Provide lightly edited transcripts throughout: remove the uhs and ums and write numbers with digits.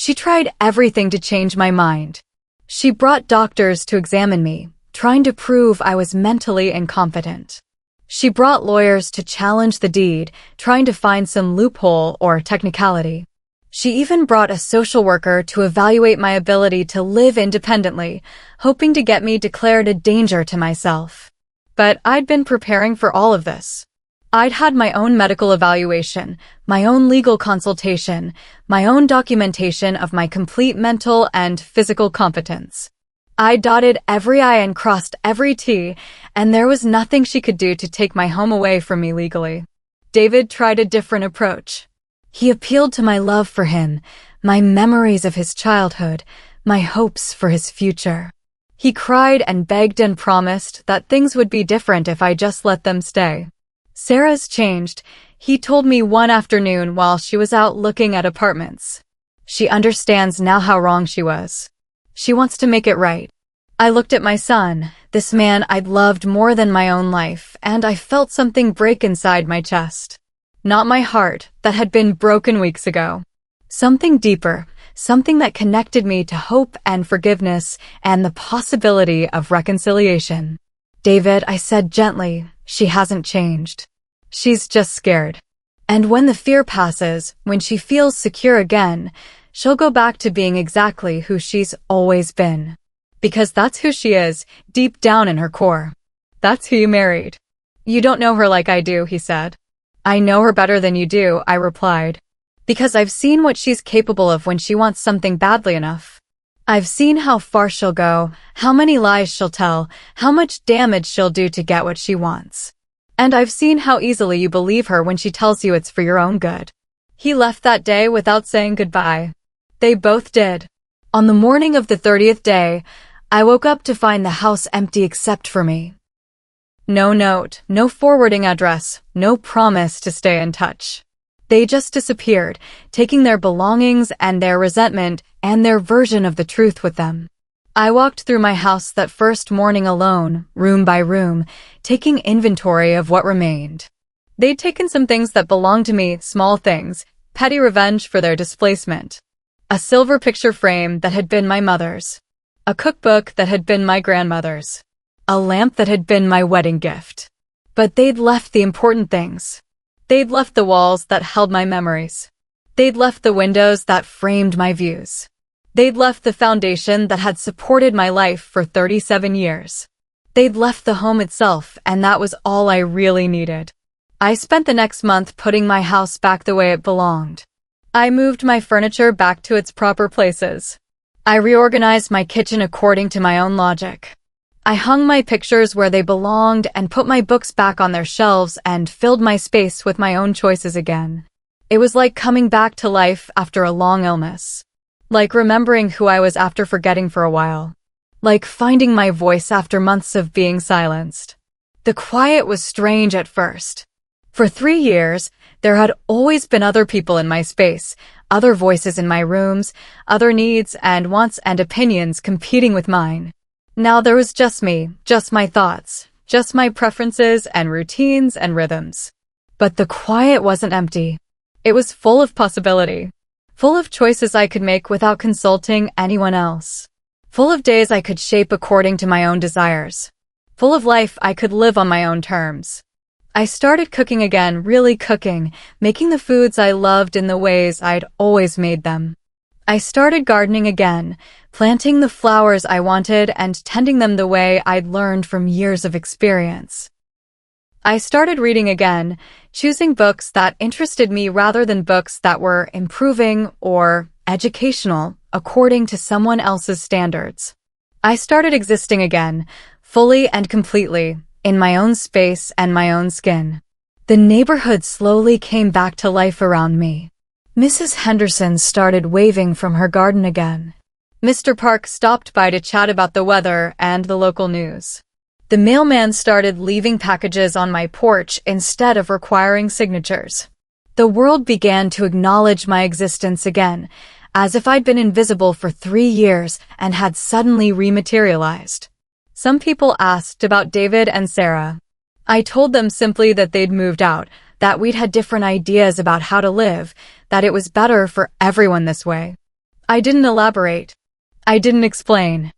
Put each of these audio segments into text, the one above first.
She tried everything to change my mind. She brought doctors to examine me, trying to prove I was mentally incompetent. She brought lawyers to challenge the deed, trying to find some loophole or technicality. She even brought a social worker to evaluate my ability to live independently, hoping to get me declared a danger to myself. But I'd been preparing for all of this. I'd had my own medical evaluation, my own legal consultation, my own documentation of my complete mental and physical competence. I dotted every I and crossed every T, and there was nothing she could do to take my home away from me legally. David tried a different approach. He appealed to my love for him, my memories of his childhood, my hopes for his future. He cried and begged and promised that things would be different if I just let them stay. Sarah's changed, he told me one afternoon while she was out looking at apartments. She understands now how wrong she was. She wants to make it right. I looked at my son, this man I'd loved more than my own life, and I felt something break inside my chest. Not my heart, that had been broken weeks ago. Something deeper, something that connected me to hope and forgiveness and the possibility of reconciliation. David, I said gently, she hasn't changed. She's just scared. And when the fear passes, when she feels secure again, she'll go back to being exactly who she's always been. Because that's who she is, deep down in her core. That's who you married. You don't know her like I do, he said. I know her better than you do, I replied. Because I've seen what she's capable of when she wants something badly enough. I've seen how far she'll go, how many lies she'll tell, how much damage she'll do to get what she wants. And I've seen how easily you believe her when she tells you it's for your own good. He left that day without saying goodbye. They both did. On the morning of the 30th day, I woke up to find the house empty except for me. No note, no forwarding address, no promise to stay in touch. They just disappeared, taking their belongings and their resentment and their version of the truth with them. I walked through my house that first morning alone, room by room, taking inventory of what remained. They'd taken some things that belonged to me, small things, petty revenge for their displacement. A silver picture frame that had been my mother's. A cookbook that had been my grandmother's. A lamp that had been my wedding gift. But they'd left the important things. They'd left the walls that held my memories. They'd left the windows that framed my views. They'd left the foundation that had supported my life for 37 years. They'd left the home itself, and that was all I really needed. I spent the next month putting my house back the way it belonged. I moved my furniture back to its proper places. I reorganized my kitchen according to my own logic. I hung my pictures where they belonged and put my books back on their shelves and filled my space with my own choices again. It was like coming back to life after a long illness. Like remembering who I was after forgetting for a while. Like finding my voice after months of being silenced. The quiet was strange at first. For 3 years, there had always been other people in my space, other voices in my rooms, other needs and wants and opinions competing with mine. Now there was just me, just my thoughts, just my preferences and routines and rhythms. But the quiet wasn't empty. It was full of possibility. Full of choices I could make without consulting anyone else. Full of days I could shape according to my own desires. Full of life I could live on my own terms. I started cooking again, really cooking, making the foods I loved in the ways I'd always made them. I started gardening again, planting the flowers I wanted and tending them the way I'd learned from years of experience. I started reading again, choosing books that interested me rather than books that were improving or educational according to someone else's standards. I started existing again, fully and completely, in my own space and my own skin. The neighborhood slowly came back to life around me. Mrs. Henderson started waving from her garden again. Mr. Park stopped by to chat about the weather and the local news. The mailman started leaving packages on my porch instead of requiring signatures. The world began to acknowledge my existence again, as if I'd been invisible for 3 years and had suddenly rematerialized. Some people asked about David and Sarah. I told them simply that they'd moved out, that we'd had different ideas about how to live, that it was better for everyone this way. I didn't elaborate. I didn't explain.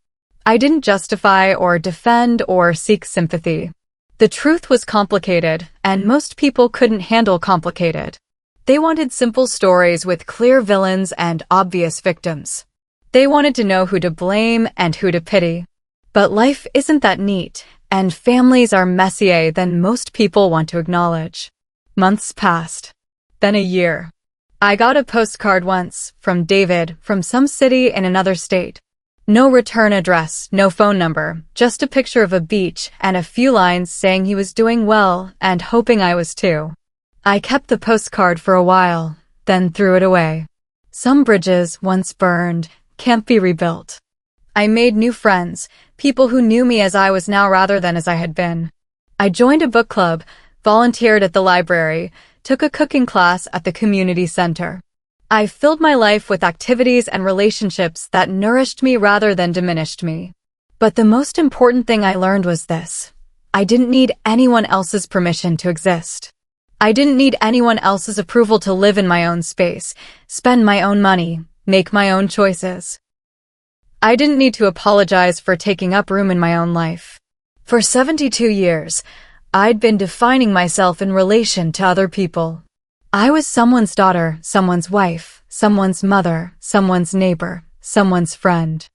I didn't justify or defend or seek sympathy. The truth was complicated, and most people couldn't handle complicated. They wanted simple stories with clear villains and obvious victims. They wanted to know who to blame and who to pity. But life isn't that neat, and families are messier than most people want to acknowledge. Months passed. Then a year. I got a postcard once, from David, from some city in another state. No return address, no phone number, just a picture of a beach and a few lines saying he was doing well and hoping I was too. I kept the postcard for a while, then threw it away. Some bridges, once burned, can't be rebuilt. I made new friends, people who knew me as I was now rather than as I had been. I joined a book club, volunteered at the library, took a cooking class at the community center. I filled my life with activities and relationships that nourished me rather than diminished me. But the most important thing I learned was this. I didn't need anyone else's permission to exist. I didn't need anyone else's approval to live in my own space, spend my own money, make my own choices. I didn't need to apologize for taking up room in my own life. For 72 years, I'd been defining myself in relation to other people. I was someone's daughter, someone's wife, someone's mother, someone's neighbor, someone's friend.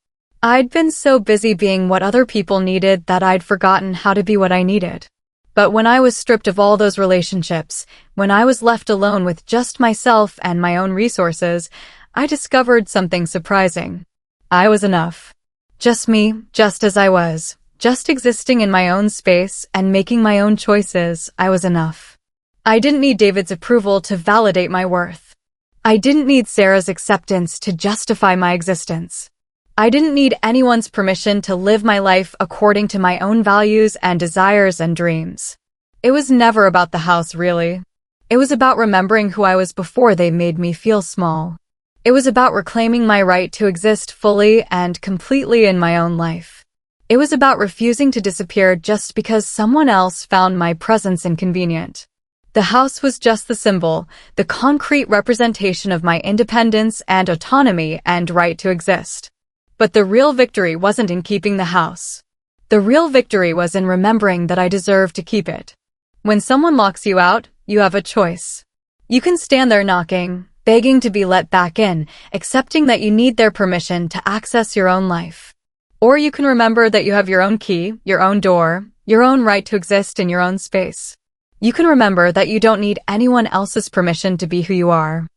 I'd been so busy being what other people needed that I'd forgotten how to be what I needed. But when I was stripped of all those relationships, when I was left alone with just myself and my own resources, I discovered something surprising. I was enough. Just me, just as I was, just existing in my own space and making my own choices, I was enough. I didn't need David's approval to validate my worth. I didn't need Sarah's acceptance to justify my existence. I didn't need anyone's permission to live my life according to my own values and desires and dreams. It was never about the house, really. It was about remembering who I was before they made me feel small. It was about reclaiming my right to exist fully and completely in my own life. It was about refusing to disappear just because someone else found my presence inconvenient. The house was just the symbol, the concrete representation of my independence and autonomy and right to exist. But the real victory wasn't in keeping the house. The real victory was in remembering that I deserve to keep it. When someone locks you out, you have a choice. You can stand there knocking, begging to be let back in, accepting that you need their permission to access your own life. Or you can remember that you have your own key, your own door, your own right to exist in your own space. You can remember that you don't need anyone else's permission to be who you are.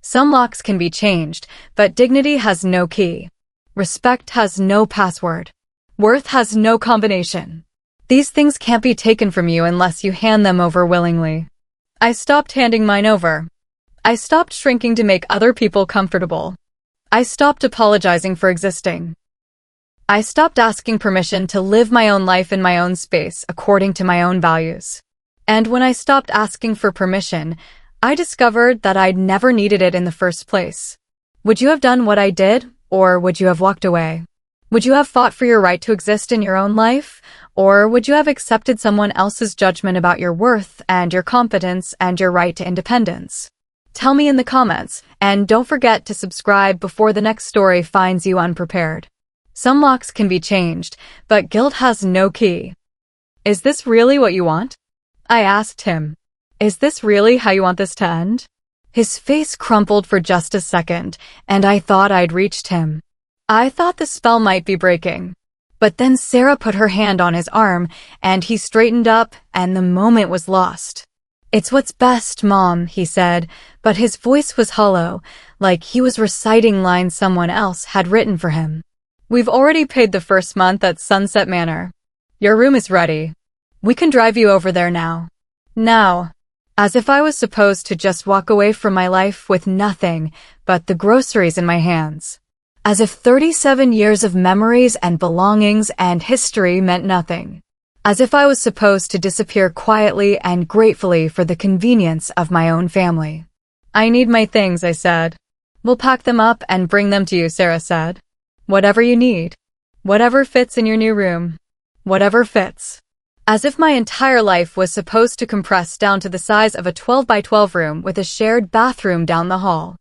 Some locks can be changed, but dignity has no key. Respect has no password. Worth has no combination. These things can't be taken from you unless you hand them over willingly. I stopped handing mine over. I stopped shrinking to make other people comfortable. I stopped apologizing for existing. I stopped asking permission to live my own life in my own space according to my own values. And when I stopped asking for permission, I discovered that I'd never needed it in the first place. Would you have done what I did, or would you have walked away? Would you have fought for your right to exist in your own life, or would you have accepted someone else's judgment about your worth and your competence and your right to independence? Tell me in the comments, and don't forget to subscribe before the next story finds you unprepared. Some locks can be changed, but guilt has no key. Is this really what you want? I asked him. Is this really how you want this to end? His face crumpled for just a second, and I thought I'd reached him. I thought the spell might be breaking. But then Sarah put her hand on his arm, and he straightened up, and the moment was lost. It's what's best, Mom, he said, but his voice was hollow, like he was reciting lines someone else had written for him. We've already paid the first month at Sunset Manor. Your room is ready. We can drive you over there now. Now. As if I was supposed to just walk away from my life with nothing but the groceries in my hands. As if 37 years of memories and belongings and history meant nothing. As if I was supposed to disappear quietly and gratefully for the convenience of my own family. I need my things, I said. We'll pack them up and bring them to you, Sarah said. Whatever you need. Whatever fits in your new room. Whatever fits. As if my entire life was supposed to compress down to the size of a 12 by 12 room with a shared bathroom down the hall.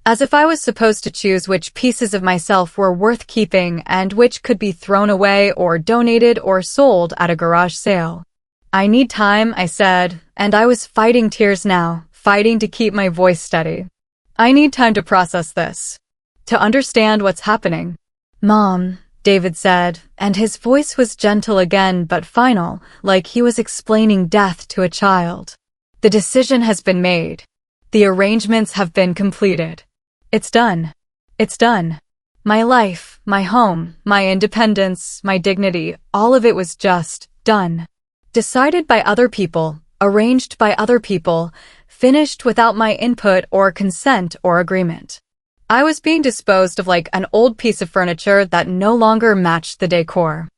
As if I was supposed to choose which pieces of myself were worth keeping and which could be thrown away or donated or sold at a garage sale. I need time, I said, and I was fighting tears now, fighting to keep my voice steady. I need time to process this, to understand what's happening. Mom, David said, and his voice was gentle again but final, like he was explaining death to a child. The decision has been made. The arrangements have been completed. It's done. It's done. My life, my home, my independence, my dignity, all of it was just done. Decided by other people, arranged by other people, finished without my input or consent or agreement. I was being disposed of like an old piece of furniture that no longer matched the decor.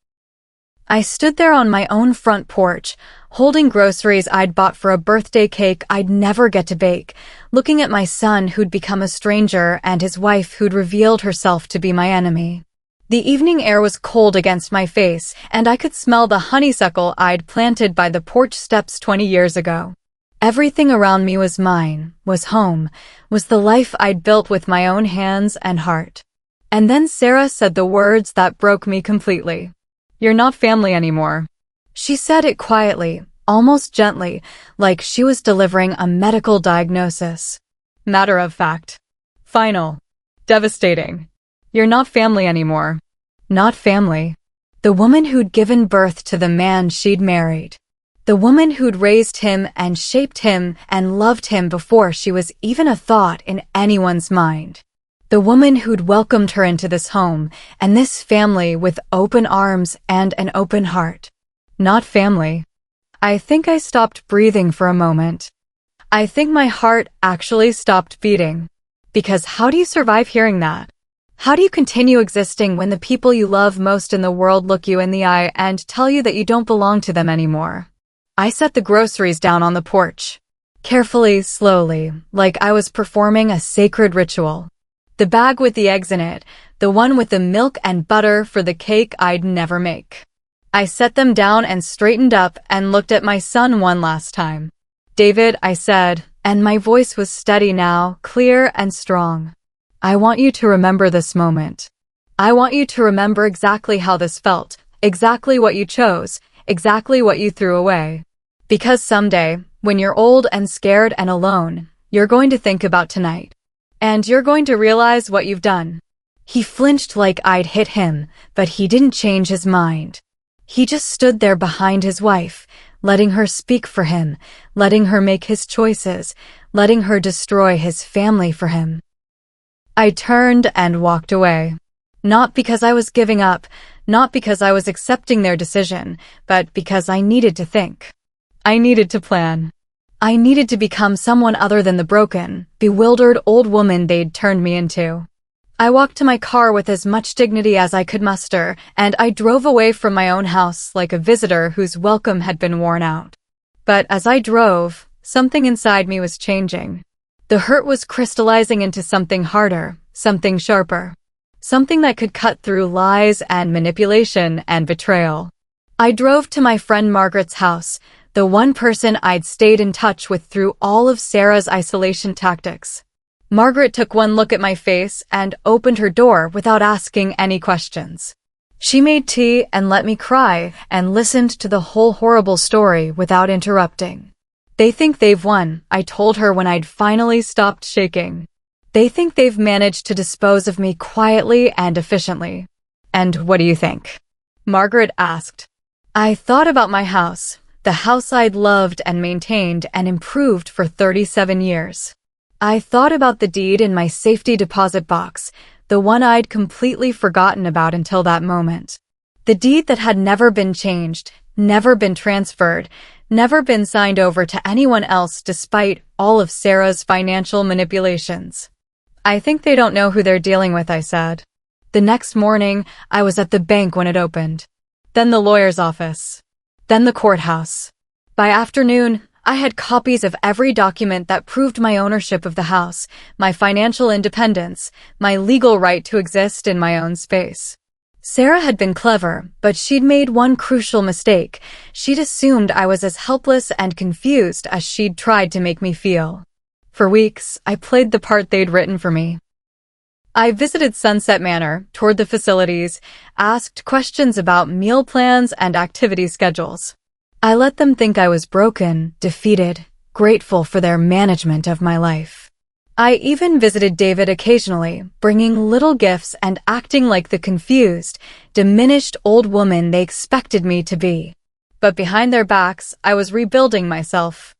I stood there on my own front porch, holding groceries I'd bought for a birthday cake I'd never get to bake, looking at my son who'd become a stranger and his wife who'd revealed herself to be my enemy. The evening air was cold against my face, and I could smell the honeysuckle I'd planted by the porch steps 20 years ago. Everything around me was mine, was home, was the life I'd built with my own hands and heart. And then Sarah said the words that broke me completely. You're not family anymore. She said it quietly, almost gently, like she was delivering a medical diagnosis. Matter of fact. Final. Devastating. You're not family anymore. Not family. The woman who'd given birth to the man she'd married. The woman who'd raised him and shaped him and loved him before she was even a thought in anyone's mind. The woman who'd welcomed her into this home and this family with open arms and an open heart. Not family. I think I stopped breathing for a moment. I think my heart actually stopped beating. Because how do you survive hearing that? How do you continue existing when the people you love most in the world look you in the eye and tell you that you don't belong to them anymore? I set the groceries down on the porch. Carefully, slowly, like I was performing a sacred ritual. The bag with the eggs in it, the one with the milk and butter for the cake I'd never make. I set them down and straightened up and looked at my son one last time. David, I said, and my voice was steady now, clear and strong. I want you to remember this moment. I want you to remember exactly how this felt, exactly what you chose, exactly what you threw away. Because someday, when you're old and scared and alone, you're going to think about tonight. And you're going to realize what you've done. He flinched like I'd hit him, but he didn't change his mind. He just stood there behind his wife, letting her speak for him, letting her make his choices, letting her destroy his family for him. I turned and walked away. Not because I was giving up, not because I was accepting their decision, but because I needed to think. I needed to plan. I needed to become someone other than the broken, bewildered old woman they'd turned me into. I walked to my car with as much dignity as I could muster, and I drove away from my own house like a visitor whose welcome had been worn out. But as I drove, something inside me was changing. The hurt was crystallizing into something harder, something sharper. Something that could cut through lies and manipulation and betrayal. I drove to my friend Margaret's house, the one person I'd stayed in touch with through all of Sarah's isolation tactics. Margaret took one look at my face and opened her door without asking any questions. She made tea and let me cry and listened to the whole horrible story without interrupting. They think they've won, I told her when I'd finally stopped shaking. They think they've managed to dispose of me quietly and efficiently. And what do you think? Margaret asked. I thought about my house, the house I'd loved and maintained and improved for 37 years. I thought about the deed in my safety deposit box, the one I'd completely forgotten about until that moment. The deed that had never been changed, never been transferred, never been signed over to anyone else despite all of Sarah's financial manipulations. I think they don't know who they're dealing with, I said. The next morning, I was at the bank when it opened. Then the lawyer's office. Then the courthouse. By afternoon, I had copies of every document that proved my ownership of the house, my financial independence, my legal right to exist in my own space. Sarah had been clever, but she'd made one crucial mistake. She'd assumed I was as helpless and confused as she'd tried to make me feel. For weeks, I played the part they'd written for me. I visited Sunset Manor, toured the facilities, asked questions about meal plans and activity schedules. I let them think I was broken, defeated, grateful for their management of my life. I even visited David occasionally, bringing little gifts and acting like the confused, diminished old woman they expected me to be. But behind their backs, I was rebuilding myself.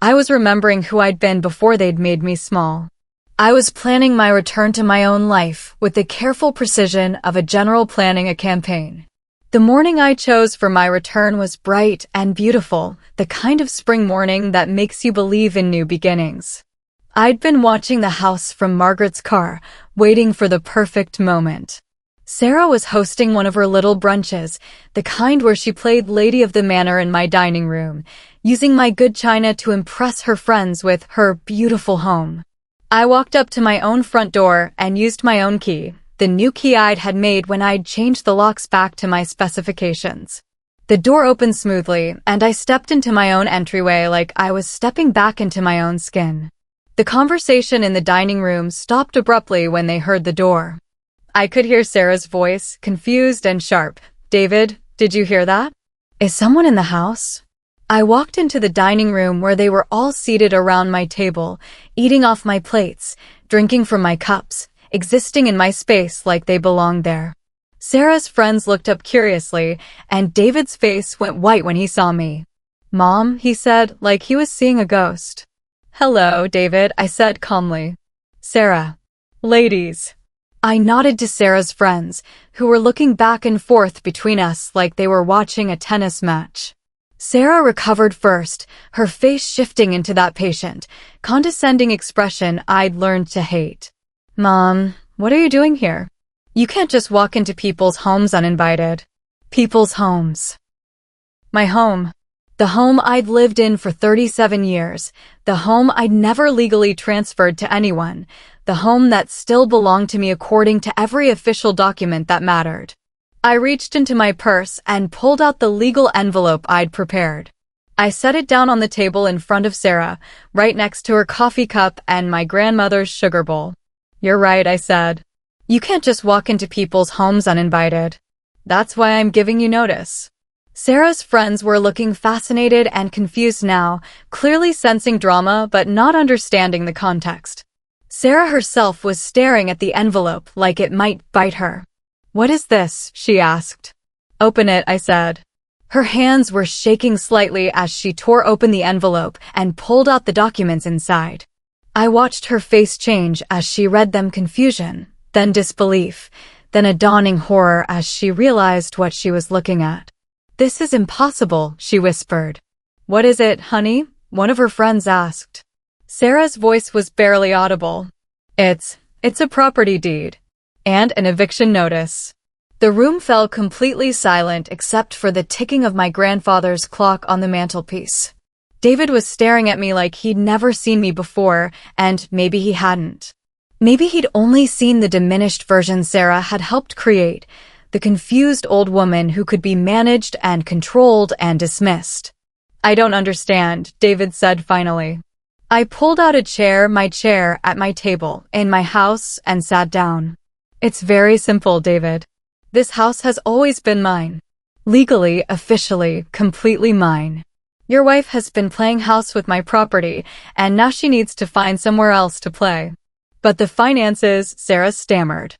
I was remembering who I'd been before they'd made me small. I was planning my return to my own life with the careful precision of a general planning a campaign. The morning I chose for my return was bright and beautiful, the kind of spring morning that makes you believe in new beginnings. I'd been watching the house from Margaret's car, waiting for the perfect moment. Sarah was hosting one of her little brunches, the kind where she played Lady of the Manor in my dining room, using my good china to impress her friends with her beautiful home. I walked up to my own front door and used my own key, the new key I'd had made when I'd changed the locks back to my specifications. The door opened smoothly, and I stepped into my own entryway like I was stepping back into my own skin. The conversation in the dining room stopped abruptly when they heard the door. I could hear Sarah's voice, confused and sharp. "David, did you hear that? Is someone in the house?" I walked into the dining room where they were all seated around my table, eating off my plates, drinking from my cups, existing in my space like they belonged there. Sarah's friends looked up curiously, and David's face went white when he saw me. "Mom," he said, like he was seeing a ghost. "Hello, David," I said calmly. "Sarah." "Ladies." I nodded to Sarah's friends, who were looking back and forth between us like they were watching a tennis match. Sarah recovered first, her face shifting into that patient, condescending expression I'd learned to hate. "Mom, what are you doing here? You can't just walk into people's homes uninvited." People's homes. My home. The home I'd lived in for 37 years, the home I'd never legally transferred to anyone, the home that still belonged to me according to every official document that mattered. I reached into my purse and pulled out the legal envelope I'd prepared. I set it down on the table in front of Sarah, right next to her coffee cup and my grandmother's sugar bowl. "You're right," I said. "You can't just walk into people's homes uninvited. That's why I'm giving you notice." Sarah's friends were looking fascinated and confused now, clearly sensing drama but not understanding the context. Sarah herself was staring at the envelope like it might bite her. "What is this?" she asked. "Open it," I said. Her hands were shaking slightly as she tore open the envelope and pulled out the documents inside. I watched her face change as she read them: confusion, then disbelief, then a dawning horror as she realized what she was looking at. "This is impossible," she whispered. "What is it, honey?" one of her friends asked. Sarah's voice was barely audible. It's a property deed. And an eviction notice." The room fell completely silent except for the ticking of my grandfather's clock on the mantelpiece. David was staring at me like he'd never seen me before, and maybe he hadn't. Maybe he'd only seen the diminished version Sarah had helped create, the confused old woman who could be managed and controlled and dismissed. "I don't understand," David said finally. I pulled out my chair at my table in my house and sat down. "It's very simple, David. This house has always been mine. Legally, officially, completely mine. Your wife has been playing house with my property, and now she needs to find somewhere else to play." "But the finances," Sarah stammered.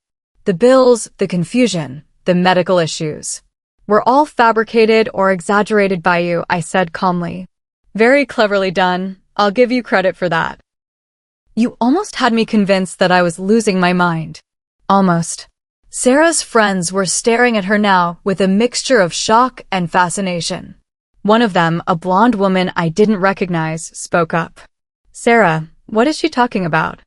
"The bills, the confusion, the medical issues. Were all fabricated or exaggerated by you," I said calmly. "Very cleverly done. I'll give you credit for that. You almost had me convinced that I was losing my mind." Almost. Sarah's friends were staring at her now with a mixture of shock and fascination. One of them, a blonde woman I didn't recognize, spoke up. "Sarah, what is she talking about?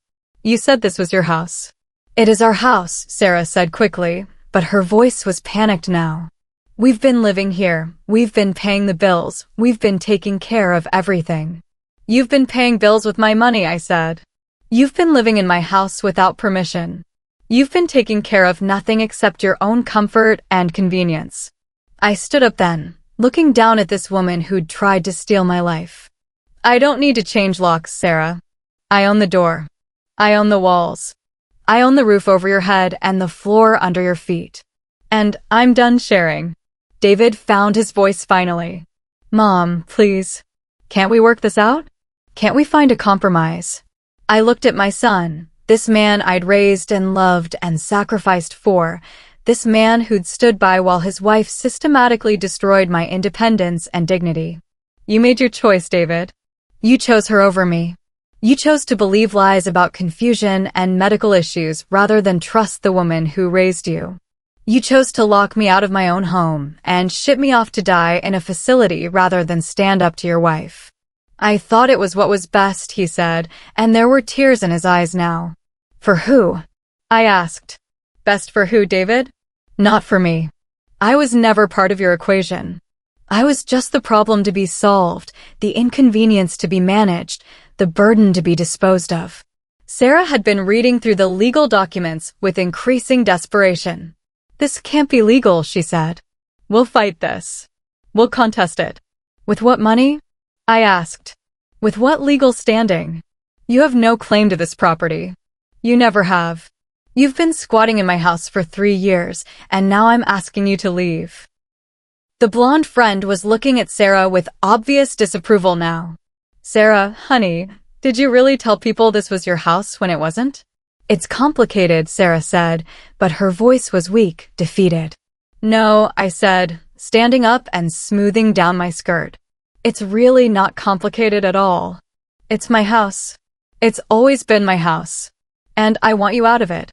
You said this was your house." "It is our house," Sarah said quickly, but her voice was panicked now. "We've been living here. We've been paying the bills. We've been taking care of everything." "You've been paying bills with my money," I said. "You've been living in my house without permission. You've been taking care of nothing except your own comfort and convenience." I stood up then, looking down at this woman who'd tried to steal my life. "I don't need to change locks, Sarah. I own the door. I own the walls. I own the roof over your head and the floor under your feet. And I'm done sharing. David found his voice finally. Mom, please. Can't we work this out? Can't we find a compromise? I looked at my son, this man I'd raised and loved and sacrificed for, this man who'd stood by while his wife systematically destroyed my independence and dignity. You made your choice, David. You chose her over me. You chose to believe lies about confusion and medical issues rather than trust the woman who raised you. You chose to lock me out of my own home and ship me off to die in a facility rather than stand up to your wife. I thought it was what was best, he said, and there were tears in his eyes now. For who? I asked. Best for who, David? Not for me. I was never part of your equation. I was just the problem to be solved, the inconvenience to be managed, the burden to be disposed of. Sarah had been reading through the legal documents with increasing desperation. This can't be legal, she said. We'll fight this. We'll contest it. With what money? I asked. With what legal standing? You have no claim to this property. You never have. You've been squatting in my house for 3 years, and now I'm asking you to leave. The blonde friend was looking at Sarah with obvious disapproval now. Sarah, honey, did you really tell people this was your house when it wasn't? It's complicated, Sarah said, but her voice was weak, defeated. No, I said, standing up and smoothing down my skirt. It's really not complicated at all. It's my house. It's always been my house. And I want you out of it.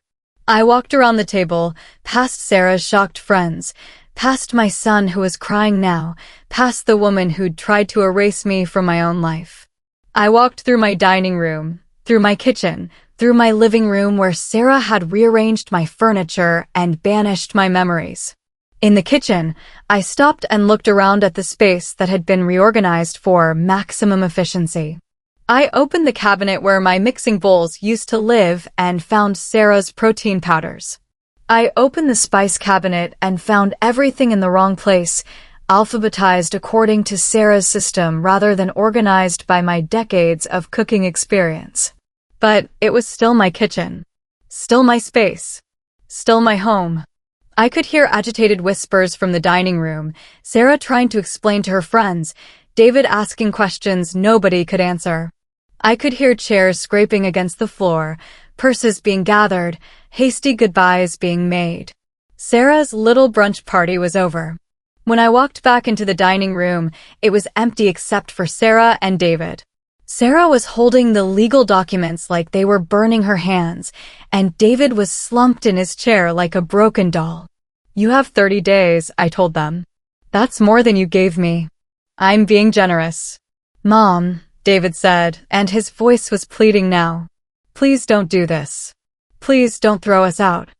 I walked around the table, past Sarah's shocked friends, past my son who was crying now, past the woman who'd tried to erase me from my own life. I walked through my dining room, through my kitchen, through my living room where Sarah had rearranged my furniture and banished my memories. In the kitchen, I stopped and looked around at the space that had been reorganized for maximum efficiency. I opened the cabinet where my mixing bowls used to live and found Sarah's protein powders. I opened the spice cabinet and found everything in the wrong place, alphabetized according to Sarah's system rather than organized by my decades of cooking experience. But it was still my kitchen, still my space, still my home. I could hear agitated whispers from the dining room, Sarah trying to explain to her friends, David asking questions nobody could answer. I could hear chairs scraping against the floor, purses being gathered, hasty goodbyes being made. Sarah's little brunch party was over. When I walked back into the dining room, it was empty except for Sarah and David. Sarah was holding the legal documents like they were burning her hands, and David was slumped in his chair like a broken doll. You have 30 days, I told them. That's more than you gave me. I'm being generous. Mom, David said, and his voice was pleading now. Please don't do this. Please don't throw us out.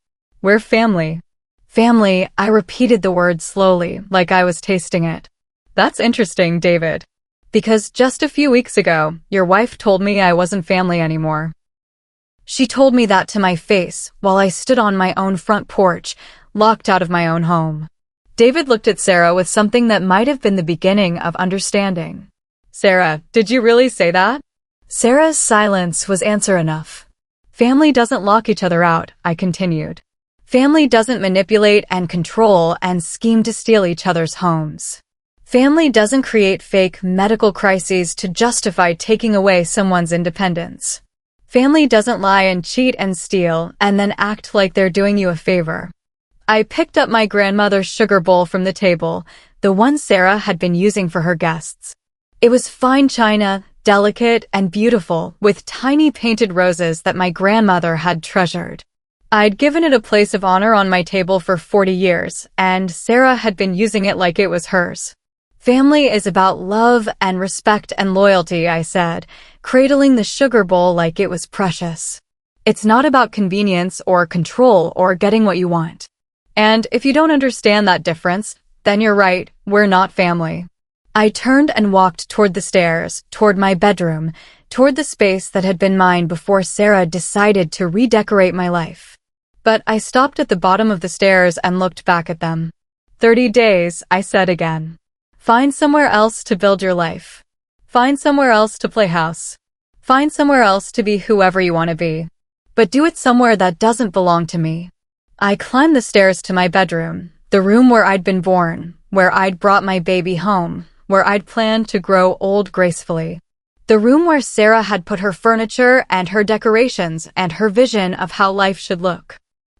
We're family. Family, I repeated the word slowly, like I was tasting it. That's interesting, David. Because just a few weeks ago, your wife told me I wasn't family anymore. She told me that to my face while I stood on my own front porch, locked out of my own home. David looked at Sarah with something that might have been the beginning of understanding. Sarah, did you really say that? Sarah's silence was answer enough. Family doesn't lock each other out, I continued. Family doesn't manipulate and control and scheme to steal each other's homes. Family doesn't create fake medical crises to justify taking away someone's independence. Family doesn't lie and cheat and steal and then act like they're doing you a favor. I picked up my grandmother's sugar bowl from the table, the one Sarah had been using for her guests. It was fine china, delicate and beautiful, with tiny painted roses that my grandmother had treasured. I'd given it a place of honor on my table for 40 years, and Sarah had been using it like it was hers. Family is about love and respect and loyalty, I said, cradling the sugar bowl like it was precious. It's not about convenience or control or getting what you want. And if you don't understand that difference, then you're right, we're not family. I turned and walked toward the stairs, toward my bedroom, toward the space that had been mine before Sarah decided to redecorate my life. But I stopped at the bottom of the stairs and looked back at them. 30 days, I said again. Find somewhere else to build your life. Find somewhere else to play house. Find somewhere else to be whoever you want to be. But do it somewhere that doesn't belong to me. I climbed the stairs to my bedroom, the room where I'd been born, where I'd brought my baby home, where I'd planned to grow old gracefully. The room where Sarah had put her furniture and her decorations and her vision of how life should look.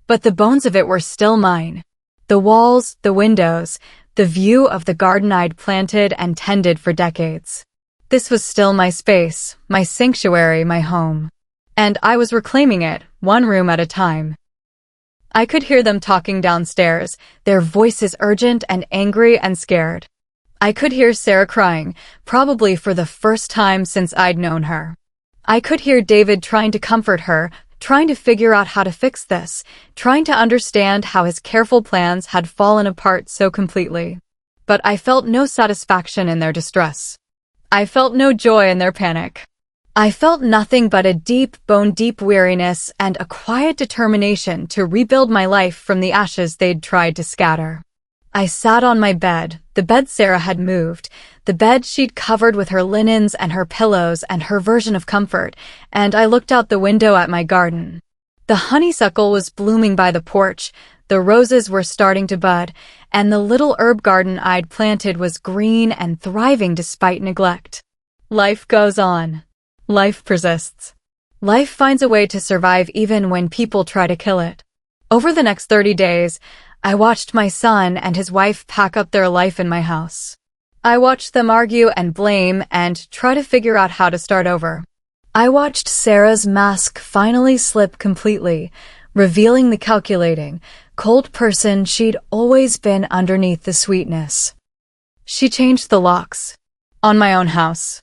But the bones of it were still mine. The walls, the windows, the view of the garden I'd planted and tended for decades. This was still my space, my sanctuary, my home. And I was reclaiming it, one room at a time. I could hear them talking downstairs, their voices urgent and angry and scared. I could hear Sarah crying, probably for the first time since I'd known her. I could hear David trying to comfort her, trying to figure out how to fix this, trying to understand how his careful plans had fallen apart so completely. But I felt no satisfaction in their distress. I felt no joy in their panic. I felt nothing but a deep, bone-deep weariness and a quiet determination to rebuild my life from the ashes they'd tried to scatter. I sat on my bed, the bed Sarah had moved, the bed she'd covered with her linens and her pillows and her version of comfort, and I looked out the window at my garden. The honeysuckle was blooming by the porch, the roses were starting to bud, and the little herb garden I'd planted was green and thriving despite neglect. Life goes on. Life persists. Life finds a way to survive even when people try to kill it. Over the next 30 days, I watched my son and his wife pack up their life in my house. I watched them argue and blame and try to figure out how to start over. I watched Sarah's mask finally slip completely, revealing the calculating, cold person she'd always been underneath the sweetness. She changed the locks. On my own house.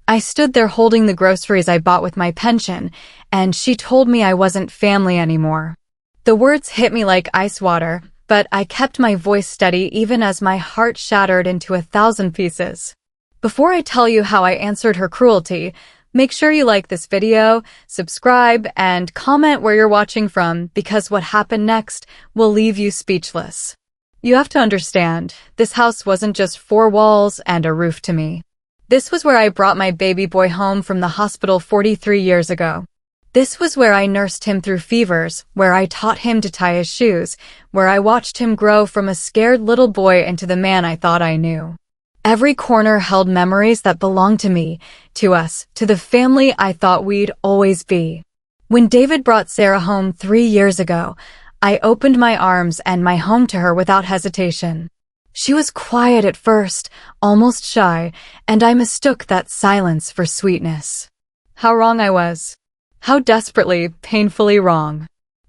I stood there holding the groceries I bought with my pension, and she told me I wasn't family anymore. The words hit me like ice water, but I kept my voice steady even as my heart shattered into 1,000 pieces. Before I tell you how I answered her cruelty, make sure you like this video, subscribe, and comment where you're watching from because what happened next will leave you speechless. You have to understand, this house wasn't just 4 walls and a roof to me. This was where I brought my baby boy home from the hospital 43 years ago. This was where I nursed him through fevers, where I taught him to tie his shoes, where I watched him grow from a scared little boy into the man I thought I knew. Every corner held memories that belonged to me, to us, to the family I thought we'd always be. When David brought Sarah home 3 years ago, I opened my arms and my home to her without hesitation. She was quiet at first, almost shy, and I mistook that silence for sweetness. How wrong I was. How desperately, painfully wrong.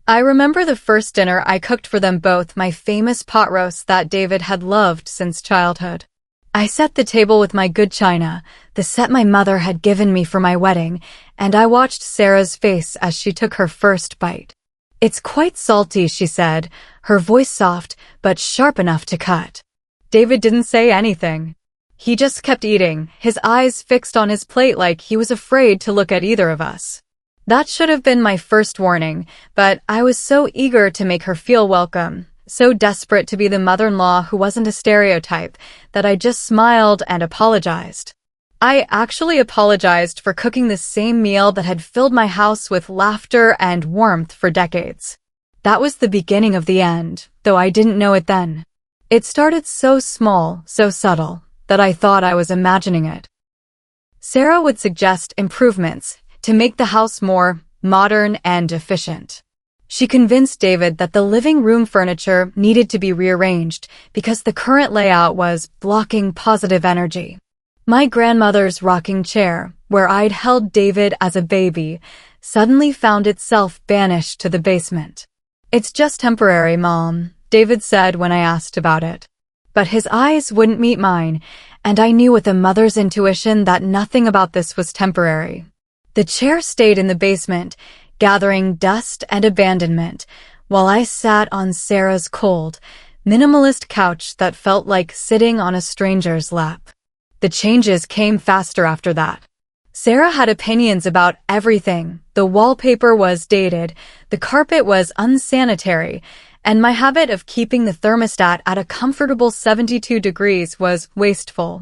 I remember the first dinner I cooked for them both, my famous pot roast that David had loved since childhood. I set the table with my good china, the set my mother had given me for my wedding, and I watched Sarah's face as she took her first bite. "It's quite salty," she said, her voice soft, but sharp enough to cut. David didn't say anything. He just kept eating, his eyes fixed on his plate like he was afraid to look at either of us. That should have been my first warning, but I was so eager to make her feel welcome, so desperate to be the mother-in-law who wasn't a stereotype, that I just smiled and apologized. I actually apologized for cooking the same meal that had filled my house with laughter and warmth for decades. That was the beginning of the end, though I didn't know it then. It started so small, so subtle, that I thought I was imagining it. Sarah would suggest improvements to make the house more modern and efficient. She convinced David that the living room furniture needed to be rearranged because the current layout was blocking positive energy. My grandmother's rocking chair, where I'd held David as a baby, suddenly found itself banished to the basement. "It's just temporary, Mom," David said when I asked about it. But his eyes wouldn't meet mine, and I knew with a mother's intuition that nothing about this was temporary. The chair stayed in the basement, gathering dust and abandonment, while I sat on Sarah's cold, minimalist couch that felt like sitting on a stranger's lap. The changes came faster after that. Sarah had opinions about everything. The wallpaper was dated, the carpet was unsanitary, and my habit of keeping the thermostat at a comfortable 72 degrees was wasteful.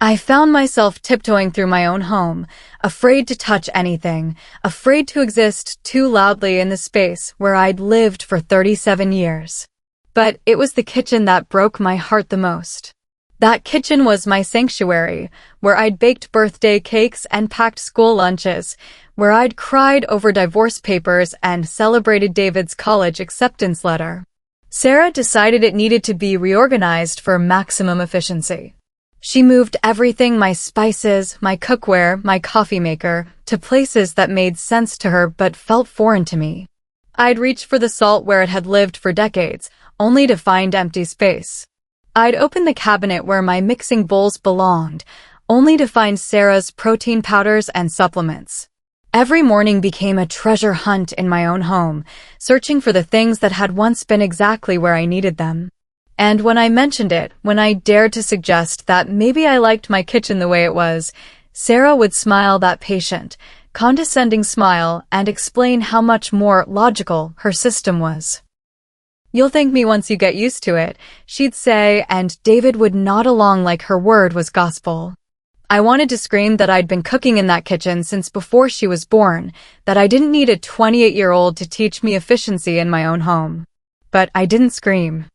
I found myself tiptoeing through my own home, afraid to touch anything, afraid to exist too loudly in the space where I'd lived for 37 years. But it was the kitchen that broke my heart the most. That kitchen was my sanctuary, where I'd baked birthday cakes and packed school lunches, where I'd cried over divorce papers and celebrated David's college acceptance letter. Sarah decided it needed to be reorganized for maximum efficiency. She moved everything, my spices, my cookware, my coffee maker, to places that made sense to her but felt foreign to me. I'd reach for the salt where it had lived for decades, only to find empty space. I'd open the cabinet where my mixing bowls belonged, only to find Sarah's protein powders and supplements. Every morning became a treasure hunt in my own home, searching for the things that had once been exactly where I needed them. And when I mentioned it, when I dared to suggest that maybe I liked my kitchen the way it was, Sarah would smile that patient, condescending smile and explain how much more logical her system was. "You'll thank me once you get used to it," she'd say, and David would nod along like her word was gospel. I wanted to scream that I'd been cooking in that kitchen since before she was born, that I didn't need a 28-year-old to teach me efficiency in my own home. But I didn't scream.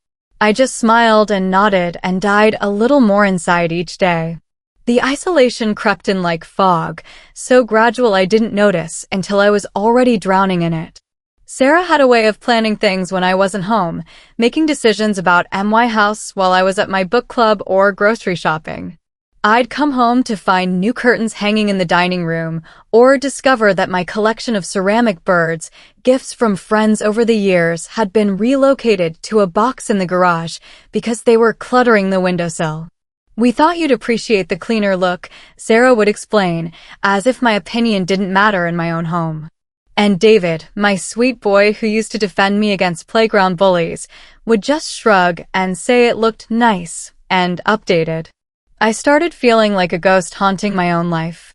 I just smiled and nodded and died a little more inside each day. The isolation crept in like fog, so gradual I didn't notice until I was already drowning in it. Sarah had a way of planning things when I wasn't home, making decisions about my house while I was at my book club or grocery shopping. I'd come home to find new curtains hanging in the dining room, or discover that my collection of ceramic birds, gifts from friends over the years, had been relocated to a box in the garage because they were cluttering the windowsill. "We thought you'd appreciate the cleaner look," Sarah would explain, as if my opinion didn't matter in my own home. And David, my sweet boy who used to defend me against playground bullies, would just shrug and say it looked nice and updated. I started feeling like a ghost haunting my own life.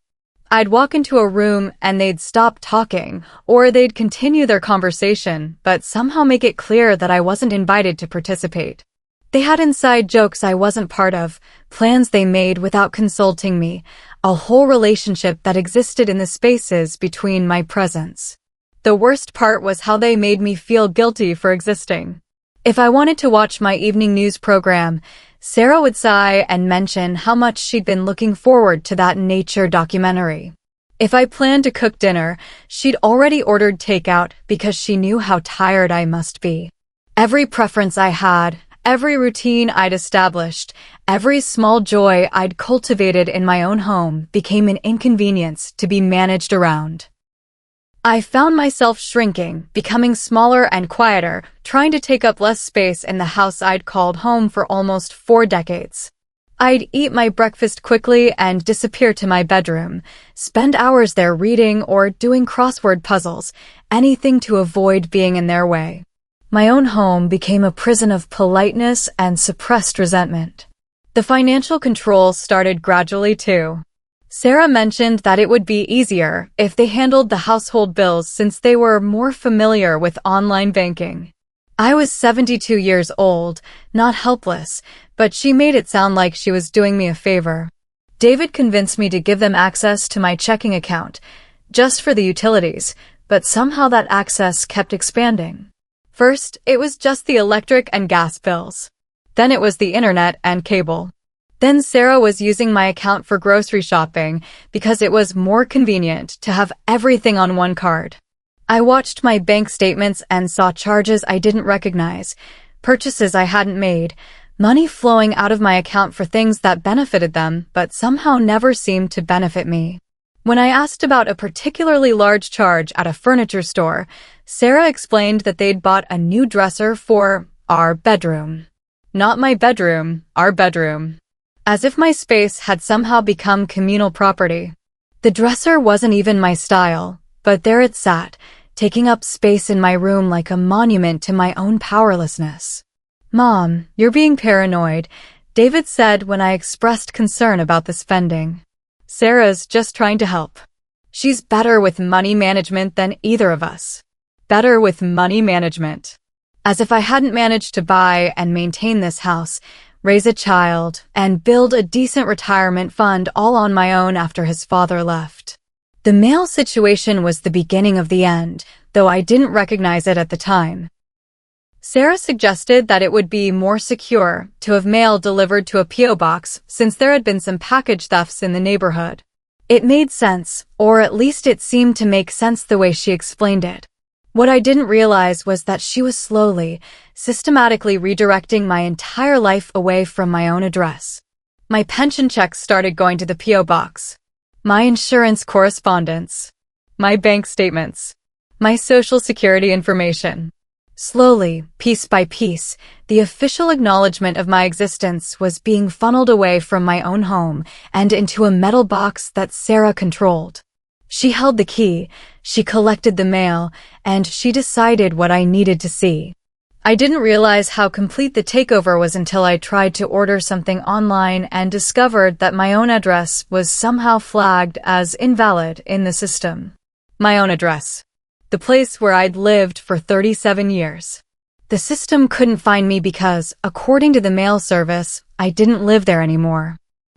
I'd walk into a room and they'd stop talking, or they'd continue their conversation, but somehow make it clear that I wasn't invited to participate. They had inside jokes I wasn't part of, plans they made without consulting me, a whole relationship that existed in the spaces between my presence. The worst part was how they made me feel guilty for existing. If I wanted to watch my evening news program, Sarah would sigh and mention how much she'd been looking forward to that nature documentary. If I planned to cook dinner, she'd already ordered takeout because she knew how tired I must be. Every preference I had, every routine I'd established, every small joy I'd cultivated in my own home became an inconvenience to be managed around. I found myself shrinking, becoming smaller and quieter, trying to take up less space in the house I'd called home for almost 4 decades. I'd eat my breakfast quickly and disappear to my bedroom, spend hours there reading or doing crossword puzzles, anything to avoid being in their way. My own home became a prison of politeness and suppressed resentment. The financial control started gradually too. Sarah mentioned that it would be easier if they handled the household bills since they were more familiar with online banking. I was 72 years old, not helpless, but she made it sound like she was doing me a favor. David convinced me to give them access to my checking account, just for the utilities, but somehow that access kept expanding. First, it was just the electric and gas bills. Then it was the internet and cable. Then Sarah was using my account for grocery shopping because it was more convenient to have everything on one card. I watched my bank statements and saw charges I didn't recognize, purchases I hadn't made, money flowing out of my account for things that benefited them but somehow never seemed to benefit me. When I asked about a particularly large charge at a furniture store, Sarah explained that they'd bought a new dresser for our bedroom. Not my bedroom, our bedroom. As if my space had somehow become communal property. The dresser wasn't even my style, but there it sat, taking up space in my room like a monument to my own powerlessness. "Mom, you're being paranoid," David said when I expressed concern about the spending. "Sarah's just trying to help. She's better with money management than either of us. Better with money management." As if I hadn't managed to buy and maintain this house, raise a child, and build a decent retirement fund all on my own after his father left. The mail situation was the beginning of the end, though I didn't recognize it at the time. Sarah suggested that it would be more secure to have mail delivered to a P.O. box since there had been some package thefts in the neighborhood. It made sense, or at least it seemed to make sense the way she explained it. What I didn't realize was that she was slowly, systematically redirecting my entire life away from my own address. My pension checks started going to the P.O. box. My insurance correspondence. My bank statements. My social security information. Slowly, piece by piece, the official acknowledgement of my existence was being funneled away from my own home and into a metal box that Sarah controlled. She held the key, she collected the mail, and she decided what I needed to see. I didn't realize how complete the takeover was until I tried to order something online and discovered that my own address was somehow flagged as invalid in the system. My own address. The place where I'd lived for 37 years. The system couldn't find me because, according to the mail service, I didn't live there anymore.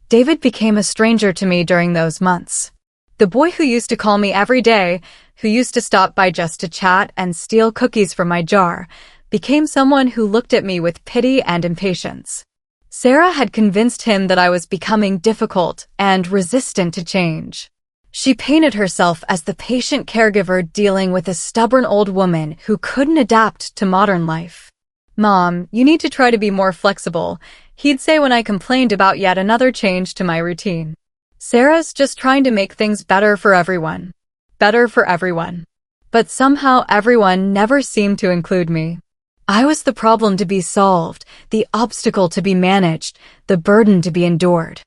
David became a stranger to me during those months. The boy who used to call me every day, who used to stop by just to chat and steal cookies from my jar, became someone who looked at me with pity and impatience. Sarah had convinced him that I was becoming difficult and resistant to change. She painted herself as the patient caregiver dealing with a stubborn old woman who couldn't adapt to modern life. "Mom, you need to try to be more flexible," he'd say when I complained about yet another change to my routine. Sarah's just trying to make things better for everyone. Better for everyone. But somehow everyone never seemed to include me. I was the problem to be solved, the obstacle to be managed, the burden to be endured.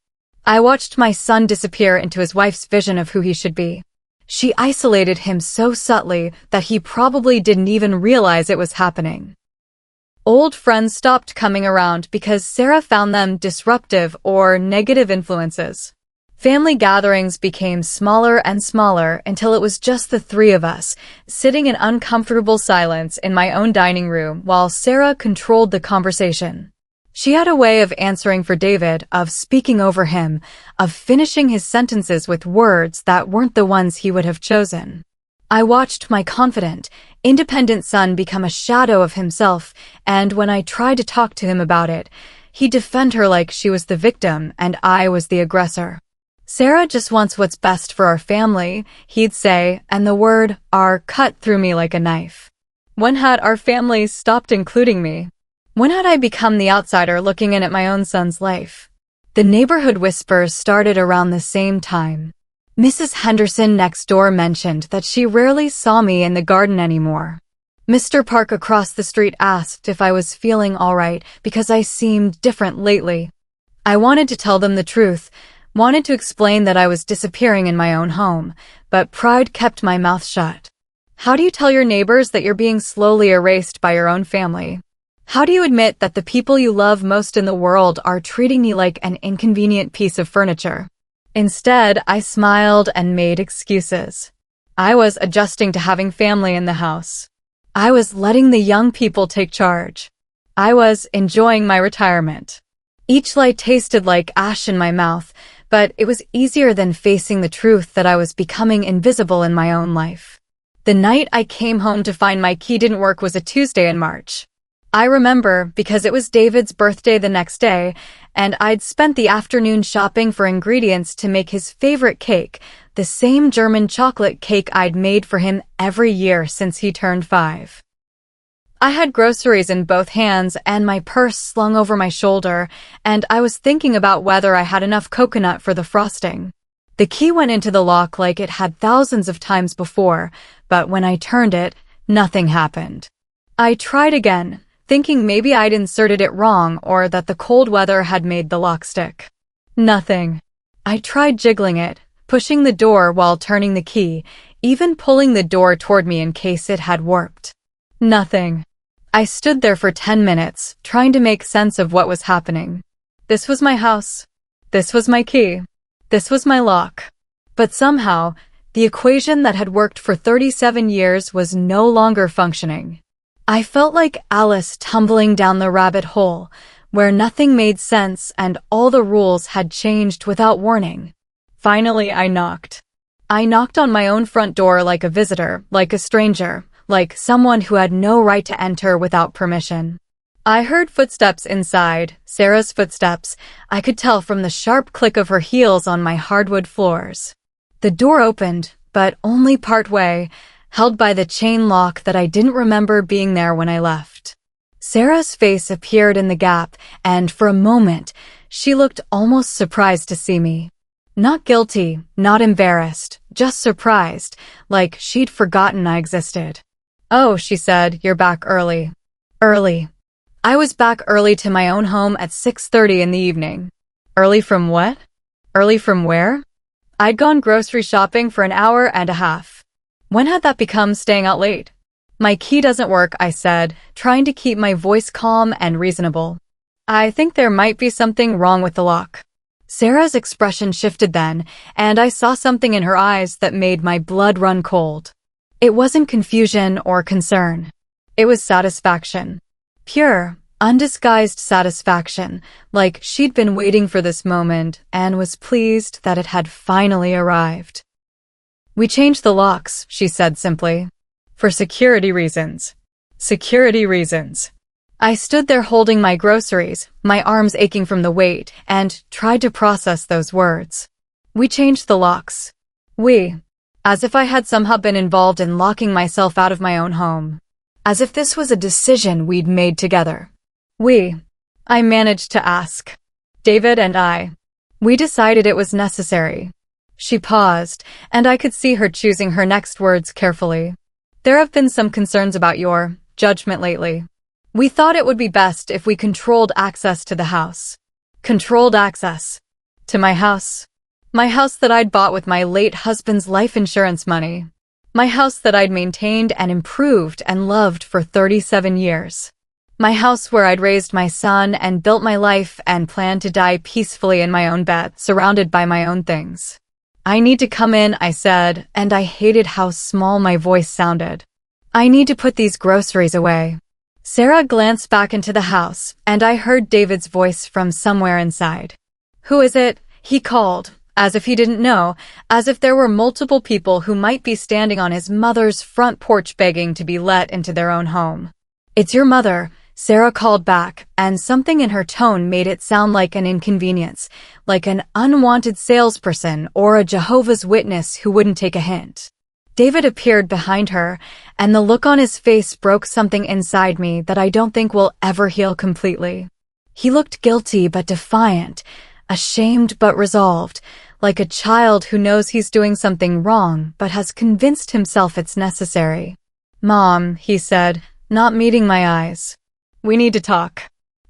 I watched my son disappear into his wife's vision of who he should be. She isolated him so subtly that he probably didn't even realize it was happening. Old friends stopped coming around because Sarah found them disruptive or negative influences. Family gatherings became smaller and smaller until it was just the three of us, sitting in uncomfortable silence in my own dining room while Sarah controlled the conversation. She had a way of answering for David, of speaking over him, of finishing his sentences with words that weren't the ones he would have chosen. I watched my confident, independent son become a shadow of himself, and when I tried to talk to him about it, he'd defend her like she was the victim and I was the aggressor. "Sarah just wants what's best for our family," he'd say, and the word "our" cut through me like a knife. When had our family stopped including me? When had I become the outsider looking in at my own son's life? The neighborhood whispers started around the same time. Mrs. Henderson next door mentioned that she rarely saw me in the garden anymore. Mr. Park across the street asked if I was feeling all right because I seemed different lately. I wanted to tell them the truth, wanted to explain that I was disappearing in my own home, but pride kept my mouth shut. How do you tell your neighbors that you're being slowly erased by your own family? How do you admit that the people you love most in the world are treating you like an inconvenient piece of furniture? Instead, I smiled and made excuses. I was adjusting to having family in the house. I was letting the young people take charge. I was enjoying my retirement. Each light tasted like ash in my mouth, but it was easier than facing the truth that I was becoming invisible in my own life. The night I came home to find my key didn't work was a Tuesday in March. I remember because it was David's birthday the next day, and I'd spent the afternoon shopping for ingredients to make his favorite cake, the same German chocolate cake I'd made for him every year since he turned 5. I had groceries in both hands and my purse slung over my shoulder, and I was thinking about whether I had enough coconut for the frosting. The key went into the lock like it had thousands of times before, but when I turned it, nothing happened. I tried again, thinking maybe I'd inserted it wrong or that the cold weather had made the lock stick. Nothing. I tried jiggling it, pushing the door while turning the key, even pulling the door toward me in case it had warped. Nothing. I stood there for 10 minutes, trying to make sense of what was happening. This was my house. This was my key. This was my lock. But somehow, the equation that had worked for 37 years was no longer functioning. I felt like Alice tumbling down the rabbit hole, where nothing made sense and all the rules had changed without warning. Finally, I knocked. I knocked on my own front door like a visitor, like a stranger, like someone who had no right to enter without permission. I heard footsteps inside, Sarah's footsteps. I could tell from the sharp click of her heels on my hardwood floors. The door opened, but only part way, held by the chain lock that I didn't remember being there when I left. Sarah's face appeared in the gap, and for a moment, she looked almost surprised to see me. Not guilty, not embarrassed, just surprised, like she'd forgotten I existed. "Oh," she said, "you're back early." Early. I was back early to my own home at 6:30 in the evening. Early from what? Early from where? I'd gone grocery shopping for an hour and a half. When had that become staying out late? "My key doesn't work," I said, trying to keep my voice calm and reasonable. "I think there might be something wrong with the lock." Sarah's expression shifted then, and I saw something in her eyes that made my blood run cold. It wasn't confusion or concern. It was satisfaction. Pure, undisguised satisfaction, like she'd been waiting for this moment and was pleased that it had finally arrived. "We changed the locks," she said simply. "For security reasons." Security reasons. I stood there holding my groceries, my arms aching from the weight, and tried to process those words. "We changed the locks." We. As if I had somehow been involved in locking myself out of my own home. As if this was a decision we'd made together. "We." I managed to ask. "David and I. We decided it was necessary." She paused, and I could see her choosing her next words carefully. "There have been some concerns about your judgment lately. We thought it would be best if we controlled access to the house." Controlled access. To my house. My house that I'd bought with my late husband's life insurance money. My house that I'd maintained and improved and loved for 37 years. My house where I'd raised my son and built my life and planned to die peacefully in my own bed, surrounded by my own things. "I need to come in," I said, and I hated how small my voice sounded. "I need to put these groceries away." Sarah glanced back into the house, and I heard David's voice from somewhere inside. "Who is it?" he called, as if he didn't know, as if there were multiple people who might be standing on his mother's front porch begging to be let into their own home. "It's your mother," Sarah called back, and something in her tone made it sound like an inconvenience, like an unwanted salesperson or a Jehovah's Witness who wouldn't take a hint. David appeared behind her, and the look on his face broke something inside me that I don't think will ever heal completely. He looked guilty but defiant, ashamed but resolved, like a child who knows he's doing something wrong but has convinced himself it's necessary. "Mom," he said, not meeting my eyes. "We need to talk."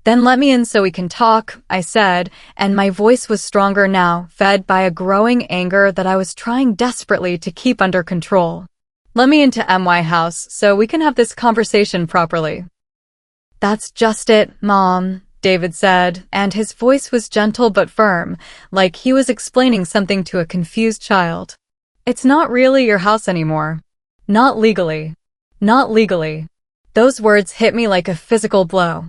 "Then let me in so we can talk," I said, and my voice was stronger now, fed by a growing anger that I was trying desperately to keep under control. "Let me into my house so we can have this conversation properly." "That's just it, Mom," David said, and his voice was gentle but firm, like he was explaining something to a confused child. "It's not really your house anymore. Not legally. Not legally." Those words hit me like a physical blow.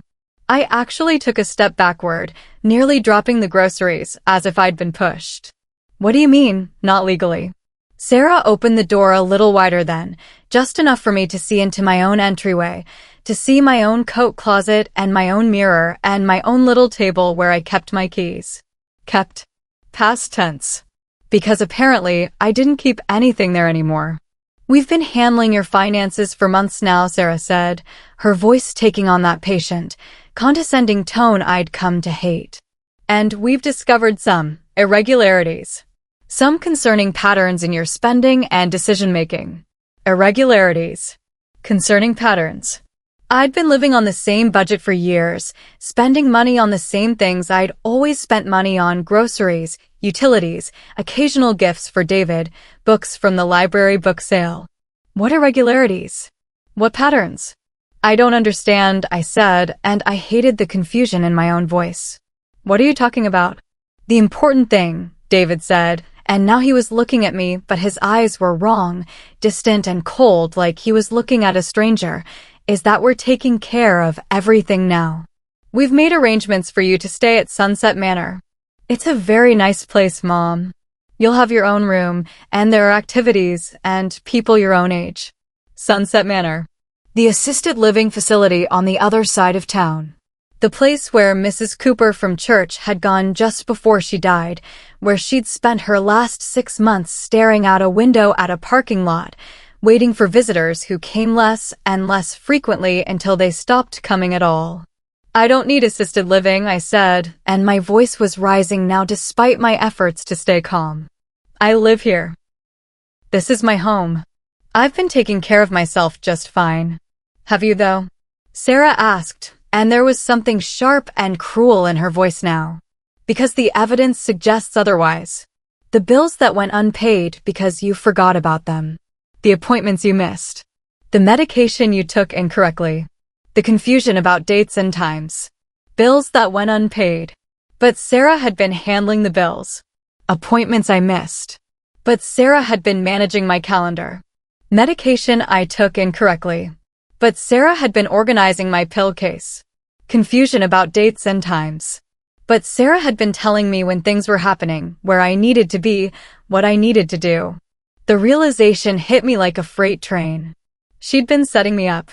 I actually took a step backward, nearly dropping the groceries, as if I'd been pushed. "What do you mean, not legally?" Sarah opened the door a little wider then, just enough for me to see into my own entryway, to see my own coat closet and my own mirror and my own little table where I kept my keys. Kept. Past tense. Because apparently I didn't keep anything there anymore. "We've been handling your finances for months now," Sarah said, her voice taking on that patient, condescending tone I'd come to hate. "And we've discovered some irregularities. Some concerning patterns in your spending and decision-making." Irregularities. Concerning patterns. I'd been living on the same budget for years, spending money on the same things I'd always spent money on: groceries, utilities, occasional gifts for David, books from the library book sale. What irregularities? What patterns? "I don't understand," I said, and I hated the confusion in my own voice. "What are you talking about?" "The important thing," David said, and now he was looking at me, but his eyes were wrong, distant and cold, like he was looking at a stranger, "is that we're taking care of everything now." We've made arrangements for you to stay at Sunset Manor. It's a very nice place, Mom. You'll have your own room, and there are activities and people your own age. Sunset Manor. The assisted living facility on the other side of town. The place where Mrs. Cooper from church had gone just before she died, where she'd spent her last 6 months staring out a window at a parking lot, waiting for visitors who came less and less frequently until they stopped coming at all. I don't need assisted living, I said, and my voice was rising now despite my efforts to stay calm. I live here. This is my home. I've been taking care of myself just fine. Have you, though? Sarah asked, and there was something sharp and cruel in her voice now. Because the evidence suggests otherwise. The bills that went unpaid because you forgot about them. The appointments you missed. The medication you took incorrectly. The confusion about dates and times. Bills that went unpaid. But Sarah had been handling the bills. Appointments I missed. But Sarah had been managing my calendar. Medication I took incorrectly. But Sarah had been organizing my pill case. Confusion about dates and times. But Sarah had been telling me when things were happening, where I needed to be, what I needed to do. The realization hit me like a freight train. She'd been setting me up.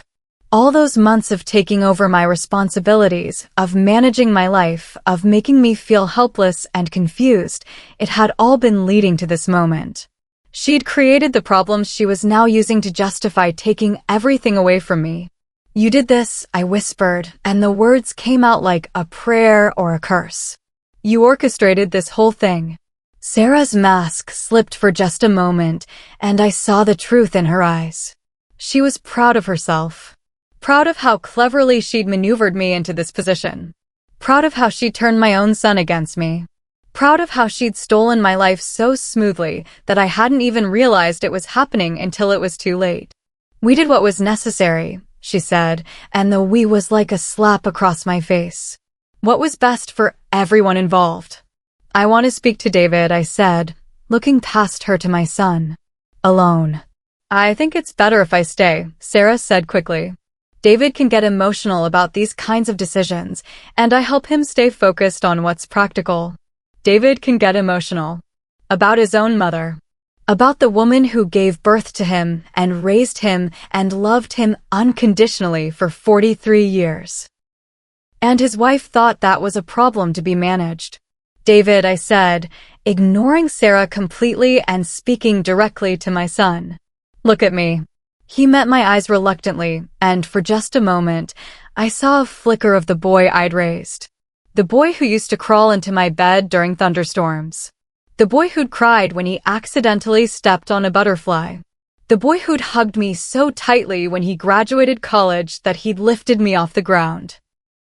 All those months of taking over my responsibilities, of managing my life, of making me feel helpless and confused, it had all been leading to this moment. She'd created the problems she was now using to justify taking everything away from me. You did this, I whispered, and the words came out like a prayer or a curse. You orchestrated this whole thing. Sarah's mask slipped for just a moment, and I saw the truth in her eyes. She was proud of herself. Proud of how cleverly she'd maneuvered me into this position. Proud of how she'd turned my own son against me. Proud of how she'd stolen my life so smoothly that I hadn't even realized it was happening until it was too late. We did what was necessary, she said, and the we was like a slap across my face. What was best for everyone involved? I want to speak to David, I said, looking past her to my son. Alone. I think it's better if I stay, Sarah said quickly. David can get emotional about these kinds of decisions, and I help him stay focused on what's practical. David can get emotional. About his own mother. About the woman who gave birth to him and raised him and loved him unconditionally for 43 years. And his wife thought that was a problem to be managed. David, I said, ignoring Sarah completely and speaking directly to my son. Look at me. He met my eyes reluctantly, and for just a moment, I saw a flicker of the boy I'd raised. The boy who used to crawl into my bed during thunderstorms. The boy who'd cried when he accidentally stepped on a butterfly. The boy who'd hugged me so tightly when he graduated college that he'd lifted me off the ground.